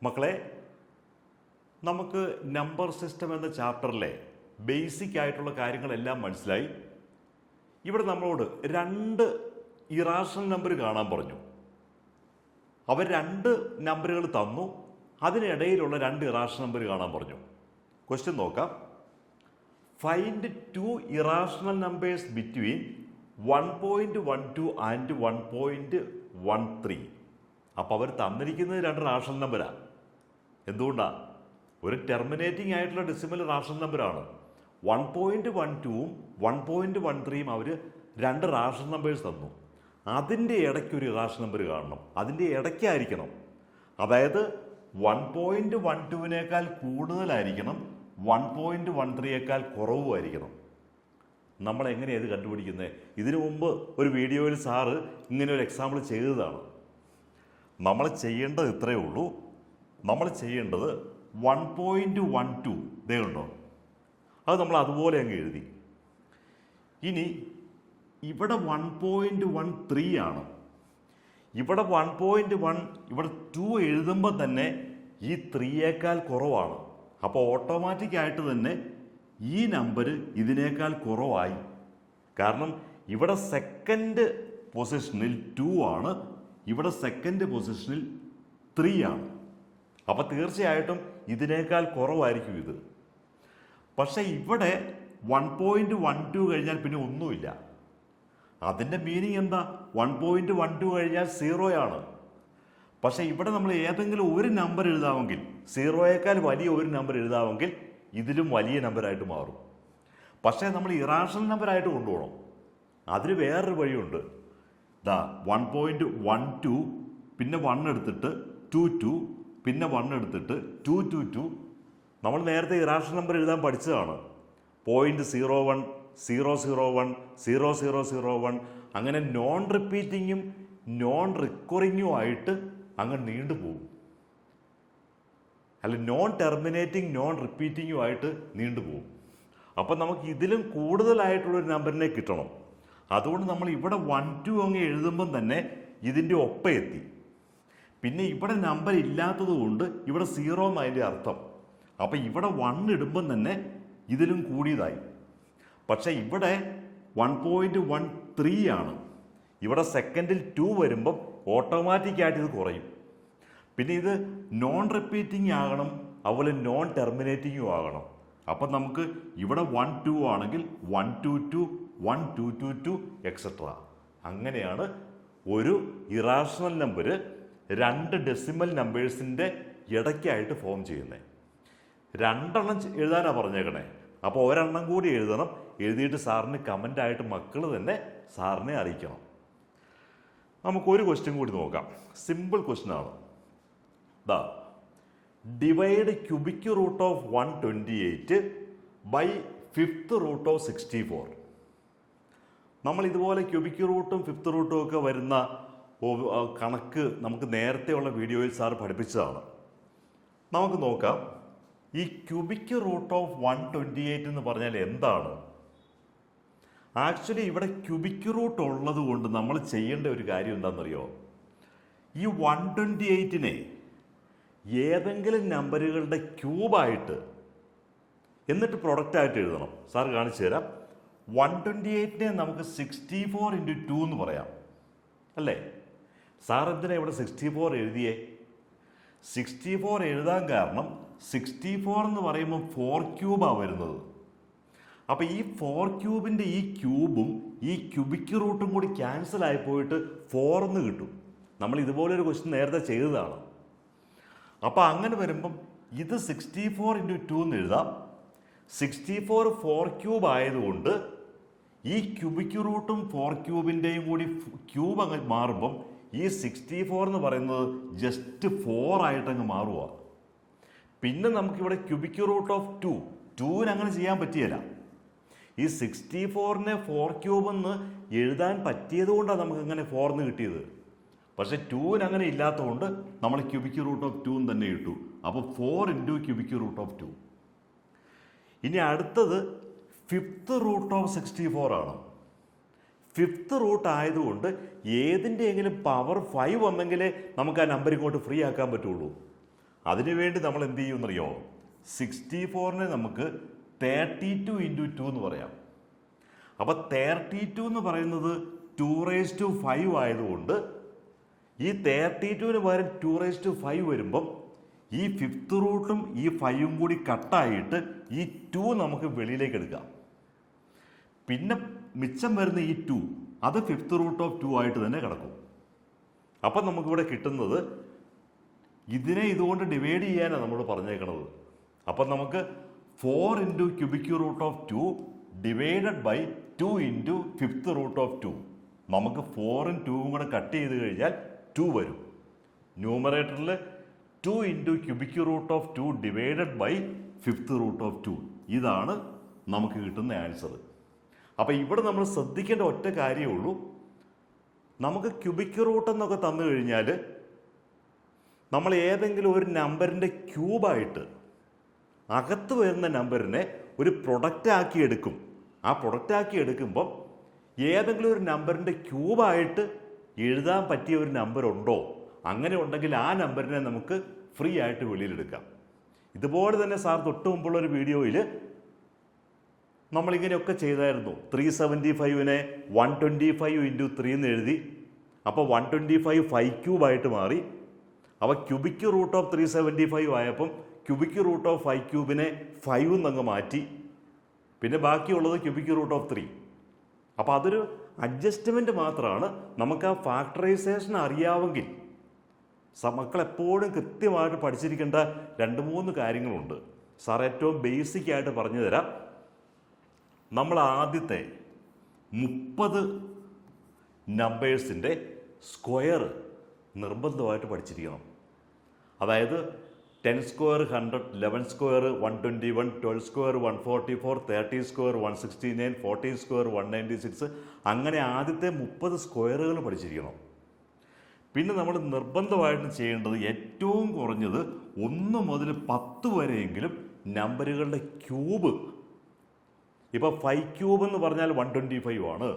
മക്കളെ, നമുക്ക് number system എന്ന ചാപ്റ്ററിലെ ബേസിക് ആയിട്ടുള്ള കാര്യങ്ങളെല്ലാം മനസ്സിലായി. ഇവിടെ നമ്മളോട് രണ്ട് ഇറാഷണൽ നമ്പർ കാണാൻ പറഞ്ഞു. അവർ രണ്ട് നമ്പറുകൾ തന്നു, അതിനിടയിലുള്ള രണ്ട് ഇറാഷണൽ നമ്പർ കാണാൻ പറഞ്ഞു. ക്വസ്റ്റ്യൻ നോക്കാം. Find two irrational numbers between 1.12 and 1.13. അപ്പോൾ അവർ തന്നിരിക്കുന്നത് രണ്ട് റാഷണൽ നമ്പരാണ്. എന്തുകൊണ്ടാണ്? ഒരു ടെർമിനേറ്റിംഗ് ആയിട്ടുള്ള ഡെസിമൽ റാഷണൽ നമ്പറാണ്. 1.12ഉം 1.13ഉം അവർ രണ്ട് റാഷണൽ നമ്പേഴ്സ് തന്നു. അതിൻ്റെ ഇടയ്ക്ക് ഒരു ഇറാഷണൽ നമ്പർ കാണണം. അതിൻ്റെ ഇടയ്ക്കായിരിക്കണം. അതായത് 1.12നേക്കാൾ കൂടുതലായിരിക്കണം, 1.13യേക്കാൾ കുറവുമായിരിക്കണം. നമ്മൾ എങ്ങനെയാണ് ഇത് കണ്ടുപിടിക്കുന്നത്? ഇതിനു മുമ്പ് ഒരു വീഡിയോയിൽ സാറ് ഇങ്ങനെ ഒരു എക്സാമ്പിൾ ചെയ്തതാണ്. നമ്മൾ ചെയ്യേണ്ടത് ഇത്രയേ ഉള്ളൂ. നമ്മൾ ചെയ്യേണ്ടത് 1.12 ഇതേ ഉണ്ടോ, അത് നമ്മൾ അതുപോലെ അങ്ങ് എഴുതി. ഇനി ഇവിടെ 1.13 ആണ്, ഇവിടെ 1.1, ഇവിടെ 2 എഴുതുമ്പോൾ തന്നെ ഈ 3യേക്കാൾ കുറവാണ്. അപ്പോൾ ഓട്ടോമാറ്റിക്കായിട്ട് തന്നെ ഈ നമ്പർ ഇതിനേക്കാൾ കുറവായി. കാരണം ഇവിടെ സെക്കൻഡ് പൊസിഷനിൽ 2 ആണ്, ഇവിടെ സെക്കൻഡ് പൊസിഷനിൽ 3 ആണ്. അപ്പോൾ തീർച്ചയായിട്ടും ഇതിനേക്കാൾ കുറവായിരിക്കും ഇത്. പക്ഷേ ഇവിടെ 1.12 കഴിഞ്ഞാൽ പിന്നെ ഒന്നുമില്ല. അതിൻ്റെ മീനിങ് എന്താ? 1.12 കഴിഞ്ഞാൽ 0 ആണ്. പക്ഷേ ഇവിടെ നമ്മൾ ഏതെങ്കിലും ഒരു നമ്പർ എഴുതാമെങ്കിൽ, 0യേക്കാൾ വലിയ ഒരു നമ്പർ എഴുതാമെങ്കിൽ ഇതിലും വലിയ നമ്പറായിട്ട് മാറും. പക്ഷേ നമ്മൾ ഇറാഷണൽ നമ്പറായിട്ട് കൊണ്ടുപോകണം. അതിന് വേറൊരു വഴിയുണ്ട്. 1.12 പിന്നെ 1 എടുത്തിട്ട് 2 പിന്നെ 1 എടുത്തിട്ട് 2 നമ്മൾ നേരത്തെ ഇറാഷണൽ നമ്പർ എഴുതാൻ പഠിച്ചതാണ്. 0.01, 001, 0001 അങ്ങനെ നോൺ റിപ്പീറ്റിങ്ങും നോൺ റിക്കറിങ്ങും ആയിട്ട് അങ്ങ് നീണ്ടുപോകും. അല്ല, നോൺ ടെർമിനേറ്റിംഗ് നോൺ റിപ്പീറ്റിങ്ങും ആയിട്ട് നീണ്ടുപോകും. അപ്പം നമുക്ക് ഇതിലും കൂടുതലായിട്ടുള്ളൊരു നമ്പറിനെ കിട്ടണം. അതുകൊണ്ട് നമ്മൾ ഇവിടെ 1-2 അങ്ങ് എഴുതുമ്പം തന്നെ ഇതിൻ്റെ ഒപ്പം എത്തി. പിന്നെ ഇവിടെ നമ്പർ ഇല്ലാത്തത് കൊണ്ട് ഇവിടെ 0 എന്ന് അതിൻ്റെ അർത്ഥം. അപ്പം ഇവിടെ 1 ഇടുമ്പം തന്നെ ഇതിലും കൂടിയതായി. പക്ഷേ ഇവിടെ 1.13 ആണ്. ഇവിടെ സെക്കൻഡിൽ 2 വരുമ്പം ഓട്ടോമാറ്റിക്കായിട്ട് ഇത് കുറയും. പിന്നെ ഇത് നോൺ റിപ്പീറ്റിംഗ് ആകണം, അതുപോലെ നോൺ ടെർമിനേറ്റിങ്ങും ആകണം. അപ്പം നമുക്ക് ഇവിടെ 1-2 ആണെങ്കിൽ 1-2-2, 1-2-2-2 എക്സെട്ര. അങ്ങനെയാണ് ഒരു ഇറാഷണൽ നമ്പർ രണ്ട് ഡെസിമൽ നമ്പേഴ്സിൻ്റെ ഇടയ്ക്കായിട്ട് ഫോം ചെയ്യുന്നത്. രണ്ടെണ്ണം എഴുതാനാണ് പറഞ്ഞേക്കണേ. അപ്പോൾ ഒരെണ്ണം കൂടി എഴുതണം. എഴുതിയിട്ട് സാറിന് കമൻ്റായിട്ട് മക്കൾ തന്നെ സാറിനെ അറിയിക്കണം. നമുക്കൊരു ക്വസ്റ്റ്യൻ കൂടി നോക്കാം. സിമ്പിൾ ക്വസ്റ്റ്യൻ ആണ്. Divide cubic root of 128 by 5th root of 64. നമ്മൾ ഇതുപോലെ ക്യൂബിക് റൂട്ടും 5th റൂട്ടും ഒക്കെ വരുന്ന കണക്ക് നമുക്ക് നേരത്തെയുള്ള വീഡിയോയിൽ സാർ പഠിപ്പിച്ചതാണ്. നമുക്ക് നോക്കാം. ഈ ക്യൂബിക് റൂട്ട് ഓഫ് 128 എന്ന് പറഞ്ഞാൽ എന്താണ്? ആക്ച്വലി ഇവിടെ ക്യൂബിക് റൂട്ട് ഉള്ളത് കൊണ്ട് നമ്മൾ ചെയ്യേണ്ട ഒരു കാര്യം എന്താണെന്നറിയോ? ഈ 128നെ ഏതെങ്കിലും നമ്പറുകളുടെ ക്യൂബായിട്ട് എന്നിട്ട് പ്രൊഡക്റ്റായിട്ട് എഴുതണം. സാർ കാണിച്ചു തരാം. 128നെ നമുക്ക് 64 × 2 എന്ന് പറയാം, അല്ലേ? സാർ എന്തിനാ ഇവിടെ 64 എഴുതിയേ? 64 എഴുതാൻ കാരണം 64 എന്ന് പറയുമ്പോൾ 4 ക്യൂബാണ് വരുന്നത്. അപ്പോൾ ഈ 4 ക്യൂബിൻ്റെ ഈ ക്യൂബും ഈ ക്യൂബിക് റൂട്ടും കൂടി ക്യാൻസൽ ആയി പോയിട്ട് 4 എന്ന് കിട്ടും. നമ്മൾ ഇതുപോലൊരു ക്വസ്റ്റ്യൻ നേരത്തെ ചെയ്തതാണ്. അപ്പോൾ അങ്ങനെ വരുമ്പം ഇത് 64 × 2 എന്ന് എഴുതാം. 64 4 ക്യൂബ് ആയതുകൊണ്ട് ഈ ക്യൂബിക് റൂട്ടും 4 ക്യൂബിൻ്റെയും കൂടി ക്യൂബ് അങ്ങ് മാറുമ്പം ഈ 64 എന്ന് പറയുന്നത് ജസ്റ്റ് 4 ആയിട്ടങ്ങ് മാറുക. പിന്നെ നമുക്കിവിടെ ക്യൂബിക് റൂട്ട് ഓഫ് 2ന് അങ്ങനെ ചെയ്യാൻ പറ്റിയല്ല. ഈ 64നെ 4 ക്യൂബ് എന്ന് എഴുതാൻ പറ്റിയത് കൊണ്ടാണ് നമുക്ക് അങ്ങനെ 4 എന്ന് കിട്ടിയത്. പക്ഷെ 2ന് അങ്ങനെ ഇല്ലാത്തതുകൊണ്ട് നമ്മൾ ക്യൂബിക് റൂട്ട് ഓഫ് 2 തന്നെ ഇട്ടു. അപ്പോൾ 4 × ക്യൂബിക് റൂട്ട് ഓഫ് 2. ഇനി അടുത്തത് 5th റൂട്ട് ഓഫ് 64 ആണ്. 5th റൂട്ട് ആയതുകൊണ്ട് ഏതിൻ്റെയെങ്കിലും പവർ 5 വന്നെങ്കിലേ നമുക്ക് ആ നമ്പർ ഇങ്ങോട്ട് ഫ്രീ ആക്കാൻ പറ്റുള്ളൂ. അതിനുവേണ്ടി നമ്മൾ എന്ത് ചെയ്യുമെന്നറിയോ? 64നെ നമുക്ക് 32 × 2 എന്ന് പറയാം. അപ്പം 32 എന്ന് പറയുന്നത് 2⁵ ആയതുകൊണ്ട് ഈ 32ന് പകരം 2⁵ വരുമ്പം ഈ 5th റൂട്ടും ഈ 5ഉം കൂടി കട്ടായിട്ട് ഈ 2 നമുക്ക് വെളിയിലേക്ക് എടുക്കാം. പിന്നെ മിച്ചം വരുന്ന ഈ 2 അത് 5th √2 ആയിട്ട് തന്നെ കിടക്കും. അപ്പം നമുക്കിവിടെ കിട്ടുന്നത് ഇതിനെ ഇതുകൊണ്ട് ഡിവൈഡ് ചെയ്യാനാണ് നമ്മൾ പറഞ്ഞേക്കണത്. അപ്പം നമുക്ക് 4 × ⁵√2 ഡിവൈഡഡ് ബൈ 2 × 5th √2. നമുക്ക് 4ഉം 2ഉം കൂടെ കട്ട് ചെയ്ത് കഴിഞ്ഞാൽ 2 വരും. ന്യൂമറേറ്ററിൽ 2 × ⁵√2 ഡിവൈഡഡ് ബൈ 5th √2. ഇതാണ് നമുക്ക് കിട്ടുന്ന ആൻസർ. അപ്പം ഇവിടെ നമ്മൾ ശ്രദ്ധിക്കേണ്ട ഒറ്റ കാര്യമേ ഉള്ളൂ. നമുക്ക് ക്യൂബിക് റൂട്ട് എന്നൊക്കെ തന്നു കഴിഞ്ഞാൽ നമ്മൾ ഏതെങ്കിലും ഒരു നമ്പറിൻ്റെ ക്യൂബായിട്ട് അകത്ത് വരുന്ന നമ്പറിനെ ഒരു പ്രൊഡക്റ്റ് ആക്കി എടുക്കും. ആ പ്രൊഡക്റ്റ് ആക്കി എടുക്കുമ്പം ഏതെങ്കിലും ഒരു നമ്പറിൻ്റെ ക്യൂബായിട്ട് എഴുതാൻ പറ്റിയ ഒരു നമ്പർ ഉണ്ടോ? അങ്ങനെ ഉണ്ടെങ്കിൽ ആ നമ്പറിനെ നമുക്ക് ഫ്രീ ആയിട്ട് വെളിയിലെടുക്കാം. ഇതുപോലെ തന്നെ സാർ തൊട്ട് മുമ്പുള്ള ഒരു വീഡിയോയിൽ നമ്മളിങ്ങനെയൊക്കെ ചെയ്തായിരുന്നു. 375നെ 125 × 3 എന്ന് എഴുതി. അപ്പോൾ 125 5³ മാറി. അപ്പോൾ ക്യൂബിക് റൂട്ട് ഓഫ് 375 ആയപ്പം ക്യൂബിക് റൂട്ട് ഓഫ് 5³ 5 എന്നങ്ങ് മാറ്റി. പിന്നെ ബാക്കിയുള്ളത് ക്യൂബിക് റൂട്ട് ഓഫ് 3. അപ്പോൾ അതൊരു അഡ്ജസ്റ്റ്മെൻറ്റ് മാത്രമാണ്. നമുക്ക് ആ ഫാക്ടറൈസേഷൻ അറിയാമെങ്കിൽ മക്കളെപ്പോഴും കൃത്യമായിട്ട് പഠിച്ചിരിക്കേണ്ട 2-3 കാര്യങ്ങളുണ്ട്. സാർ ഏറ്റവും ബേസിക് ആയിട്ട് പറഞ്ഞു തരാം. നമ്മൾ ആദ്യത്തെ 30 നമ്പേഴ്സിൻ്റെ സ്ക്വയർ നിർബന്ധമായിട്ട് പഠിച്ചിരിക്കണം. അതായത് 10² 100, 11² 121, 12² 144, 30² 169, 14² 196, അങ്ങനെ ആദ്യത്തെ 30 സ്ക്വയറുകൾ പഠിച്ചിരിക്കണം. പിന്നെ നമ്മൾ നിർബന്ധമായിട്ടും ചെയ്യേണ്ടത് ഏറ്റവും കുറഞ്ഞത് 1 മുതൽ 10 വരെയെങ്കിലും നമ്പറുകളുടെ ക്യൂബ്. ഇപ്പോൾ 5³ എന്ന് പറഞ്ഞാൽ 125 ആണ്.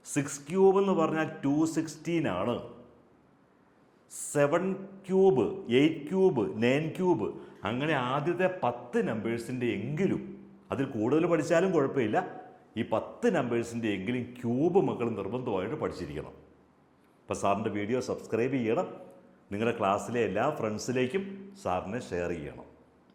6³ എന്ന് പറഞ്ഞാൽ 216 ആണ്. 7³ 8³ 9³ അങ്ങനെ ആദ്യത്തെ 10 നമ്പേഴ്സിൻ്റെ എങ്കിലും, അതിൽ കൂടുതൽ പഠിച്ചാലും കുഴപ്പമില്ല, ഈ 10 നമ്പേഴ്സിൻ്റെ എങ്കിലും ക്യൂബ് മക്കൾ നിർബന്ധമായിട്ട് പഠിച്ചിരിക്കണം. അപ്പോൾ സാറിൻ്റെ വീഡിയോ സബ്സ്ക്രൈബ് ചെയ്യണം. നിങ്ങളുടെ ക്ലാസ്സിലെ എല്ലാ ഫ്രണ്ട്സിലേക്കും സാറിനെ ഷെയർ ചെയ്യണം.